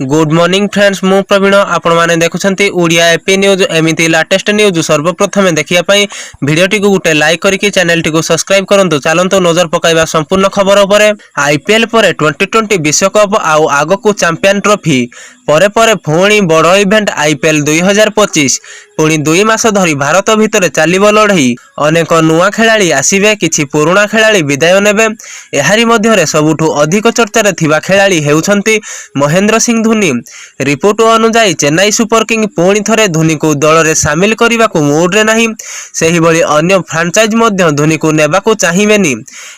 Good morning friends, मु प्रवीण आपण माने देखुछंती ओडिया एपी न्यूज एमिति लेटेस्ट न्यूज सर्वप्रथम देखिया पई वीडियो टी को गुटे लाइक करके चैनल टी को सब्सक्राइब करंतु। चलंतु नजर पकाइबा संपूर्ण खबर उपरे। आईपीएल परे 2020 विश्वकप आउ आगकू चैंपियन ट्रॉफी परे परे पुणी बड़ इवेंट आईपीएल 2025 पुणी 2 मास धरी भारत भितर चलिबो लड़ई। अनेक नुआ खेलाड़ी आसीबे, किछि पुराना खेलाड़ी विदाय नेबे। एहारी मध्यरे सबुठु अधिक चर्चा रे थिबा खेलाड़ी हेउछंती महेंद्र सिंह धोनी। रिपोर्ट अनुसार चेन्नई सुपर किंग पुणी थरे धोनी को दल रे शामिल करने को मूड रे नहीं। सेही भली अन्य फ्रांचाइज मध्य धोनी को नेबा को चाहिबेनी।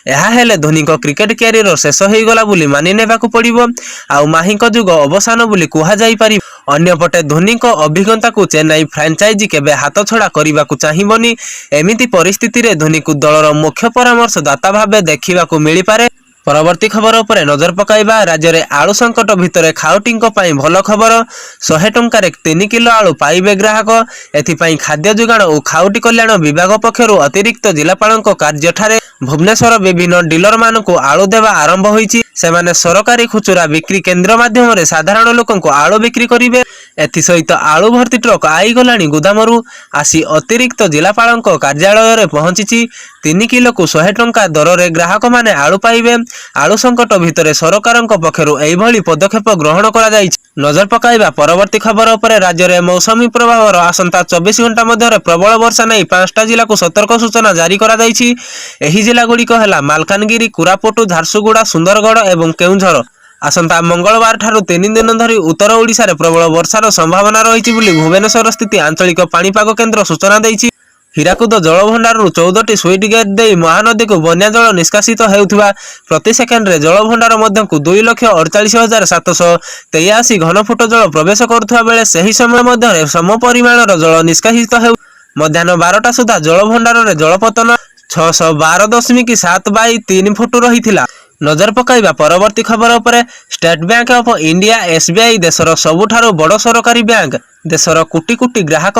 एहा हेले धोनी को क्रिकेट कैरियर शेष हो गला बुली मानि नेबा को पड़िबो। आउ माही को जुग अवसान बुली कुहा जाई पारि। अन्य पटे धोनी को अभिज्ञता को चेन्नई फ्रांचाइजी केबे हाथ छड़ा करने को चाहिबनी। एमिति परिस्थिति रे धोनी को दलर मुख्य परामर्शदाता भाबे देखिबा को मिली पारे। परवर्ती खबर उपरे नजर पकाइबा। राज्य में आलू संकट भितर खाउटी भल खबर। 100 टंकार 3 किलो आलू पाइबे ग्राहक। एथिपाई खाद्य जोगाण और खाउटी कल्याण विभाग पक्षरु अतिरिक्त जिलापाल कार्य भुवनेश्वर विभिन्न डीलर मानक आलू देवा आरंभ होईछि। सेमाने सरकारी खुचुरा बिक्री केन्द्र माध्यम रे साधारण लोकंको आलू बिक्री करिवे। एथि सहित आलू भर्ती ट्रक आई गलानी गोदामरु आसी अतिरिक्त जिलापाल कार्यालय रे पहुंची। 3 किलो को 100 टंका दर रे ग्राहक माने आलू पाइबे। आलू संकट भितर सरकार पक्षरु एभली पदक्षेप ग्रहण करा जायछि। नजर पकाइबा परवर्ती खबर उपरे। राज्य में मौसमी प्रभावर आसंता 24 घंटा मध्य प्रबल वर्षा नहीं 5टा जिला को सतर्क सूचना जारी करा जायछि। एही जिला गुड़िक है मालकानगिरी, कोरापुट, झारसुगुड़ा, सुंदरगढ़ एवं केउंझर। आसंता मंगलवार ठारू 3 दिन धरी उत्तर ओडिशा रे प्रबल वर्षार संभावना रही बोली भुवनेश्वर स्थित आंचलिक पाणीपाग केन्द्र सूचना देइछि। हीराकुद जलभंडारू 14टी स्विच गेट दे महानदी को बन्या जल निष्कासित हेउथिबा प्रति सेकेंड रे जलभंडार मध्य को 2,48,783 घनफुट जल प्रवेश करुवा बेले सही समय मध्य सम परिमाणर जल निष्कासित हेउ। मध्याह्न 12टा सुधा जलभंडार रे जलपतन 612.7/3 फुट रही। नजर पकाइबा परवर्ती खबर उपरे। State bank of India SBI देशर सबुठारु बड़ सरकारी बैंक। देशर कोटी कोटी ग्राहक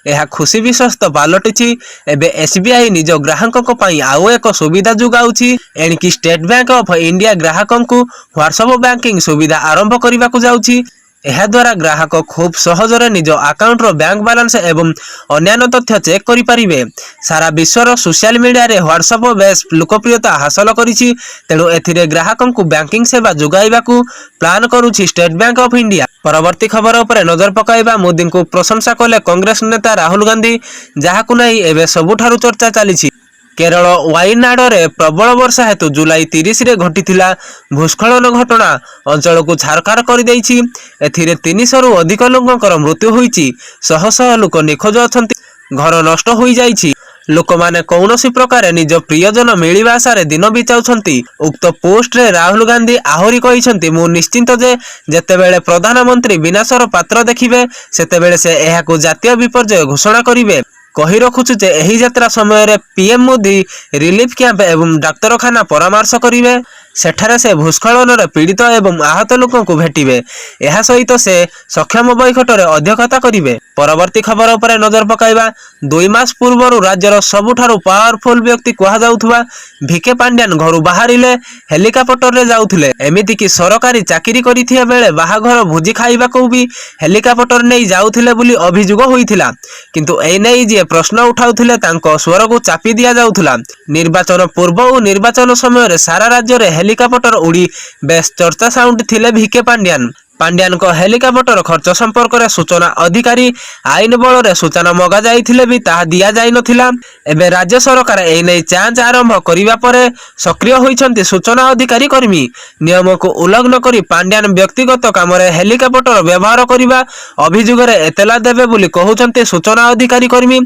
यह खुशी विश्वस्त पालटिछि। एबे एसबीआई निज ग्राहक आउ एक सुविधा जुगाउछि। एणिकी स्टेट बैंक ऑफ इंडिया ग्राहकों को व्हाट्सएप बैंकिंग सुविधा आरंभ करने को जाउछि। एहा द्वारा ग्राहक खूब सहजरे निज अकाउंट रो बैंक बैलेंस एवं अन्य तथ्य चेक करि परिबे। सारा विश्वर सोशल मीडिया रे व्हाट्सएप बेस लोकप्रियता हासिल करिछि। तेणु एथिरे ग्राहकों को बैंकिंग सेवा जुगाइबा को प्लान करुछि स्टेट बैंक ऑफ इंडिया। परवर्ती खबर उपरे नजर पकाइबा। मोदी को प्रशंसा कले कांग्रेस नेता राहुल गांधी, जहाकु नै एबे सबुठारु चर्चा चलीछि। केरल वायनाड रे प्रबल वर्षा हेतु जुलाई 30 रे घटिथिला भूस्खलन घटना अंचल को छारखार कर देइछि। एथिरे 300 रु अधिक लोकंकर मृत्यु होईछि। शह शह लोक निखोज अछंती। घर नष्ट होई जाइछि। लोक माने कौनसी प्रकार निज प्रियजन मिलिबा आशारे दिन बिताउछंती। उक्त पोस्ट रे राहुल गांधी आहुरी कहिसंती, मु निश्चिंत जे जेतेबेले प्रधानमंत्री विनाशर पात्र देखिबे सेतेबेले से एहाकु जातीय विपर्यय घोषणा करिवे। कही रखुछु जे एही यात्रा समय रे पीएम मोदी रिलीफ कैंप एवं डाक्तरखाना परामर्श करिवे। सेठारे से भूस्खलन रे पीड़ित एवं आहत लोकों को भेटिबे। एहा सहित से सक्षम बैठक रे अध्यक्षता करिवे। परवर्ती खबर उपरे नजर पकाइबा। 2 मास पूर्व राज्यर सबुठारु पावरफुल व्यक्ति कहा जाउथुबा भिके पांड्यान घरु बाहरिले हेलिकॉप्टर रे जाउथुले। एमिति कि सरकारी चाकरी करिथिया बेले बाहाघर भोजी खाइबा को भी हेलिकॉप्टर नै जाउथुले बुली अभियोग होइथिला। किंतु ए नै जे प्रश्न उठाउथुले तांको स्वर को चापी दिया जाउथुला। निर्वाचन पूर्व और निर्वाचन समय रे सारा राज्य रे हेलिकॉप्टर उड़ी बेस चर्चा साउंड थिले भिके पांड्यान को हेलिकॉप्टर खर्च संपर्क रे सूचना अधिकारी आईन बल रे सूचना मगा जाइथिले भी ताहा दिया जाय नथिला। एबे राज्य सरकार ए नै जांच आरंभ करिबा परे सक्रिय होइछंती सूचना अधिकारी कर्मी। नियम को उल्लंघन करी पांड्यान व्यक्तिगत काम रे हेलिकॉप्टर व्यवहार करिबा अभियोग रे एतला देबे बोली कहउछंती सूचना अधिकारी कर्मी।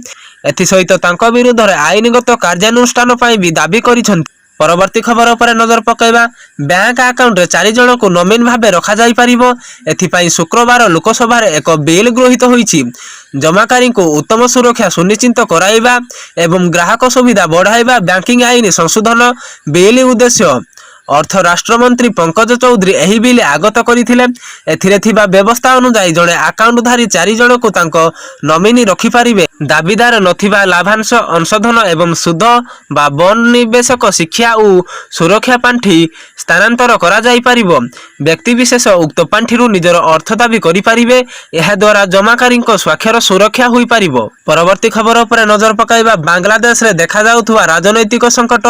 एथि सहित तांको विरुद्ध रे आईनगत कार्यानुष्ठान पई भी दाबी करिछंती। परवर्ती खबर पर नजर पकाइबा। बैंक अकाउंट रे 4 जन को नॉमिन भाबे रखा जाई परिबो। एथिपाई शुक्रवार लोकसभा रे एक बिल गृहीत होईछि। जमाकारी को उत्तम सुरक्षा सुनिश्चित कराइबा एवं ग्राहक सुविधा बढ़ाइबा बैंकिंग आईन संशोधन बिल उद्देश्य। अर्थ राष्ट्रमंत्री पंकज चौधरी एही बिल आगत करथिले। एथिरे थिबा व्यवस्था अनुसार जड़े आकाउंटधारी 4 जन को तांको नॉमिनी रखि पारिबे। दाबीदार नथिबा लाभांश अंशधन एवं सुध बा बन निवेशक शिक्षा और सुरक्षा पांठी स्थानांतर करा जाई पारिबो। व्यक्ति विशेष उक्त पांठिरु निजर अर्थ दाबी करि पारिबे। एहा द्वारा जमाकारी स्वाक्षर सुरक्षा होई पारिबो। परवर्ती खबर पर नजर पकाइबा बांग्लादेश रे देखा जाउथुवा राजनैतिक संकट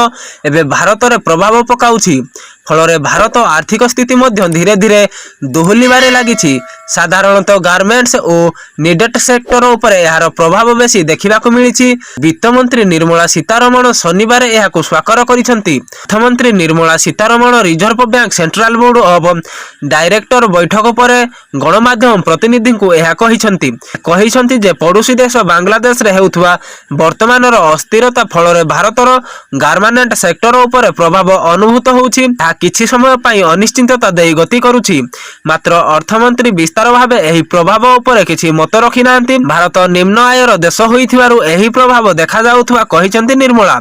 एबे भारत रे प्रभाव पकाउछि। फल भारत आर्थिक स्थिति मध्य धीरे धीरे दोहलिबारे लागिछि। साधारणतः गार्मेंट्स और निडेट सेक्टर उपर यार प्रभाव बेसी देखा मिली। वित्त मंत्री निर्मला सीतारमण शनिवार यह स्वाकर करिसेंती। अर्थमंत्री Nirmala Sitharaman reserve bank central board of director बैठक पर गणमाध्यम प्रतिनिधि को यह कहिसेंती जे पड़ोसी देश बांग्लादेश रे हेउथुवा वर्तमानर अस्थिरता फल भारतर गार्मेंट सेक्टर उपर प्रभाव अनुभूत होउछि। किछि समय पई अनिश्चितता देई गति करुछि। मात्र अर्थमंत्री विस्तार भाव एही प्रभाव उपर किछि मत रखि नांती। भारत निम्न आयर देश होइथिबारु एही प्रभाव देखा जाउथुवा कहिसेंती निर्मला।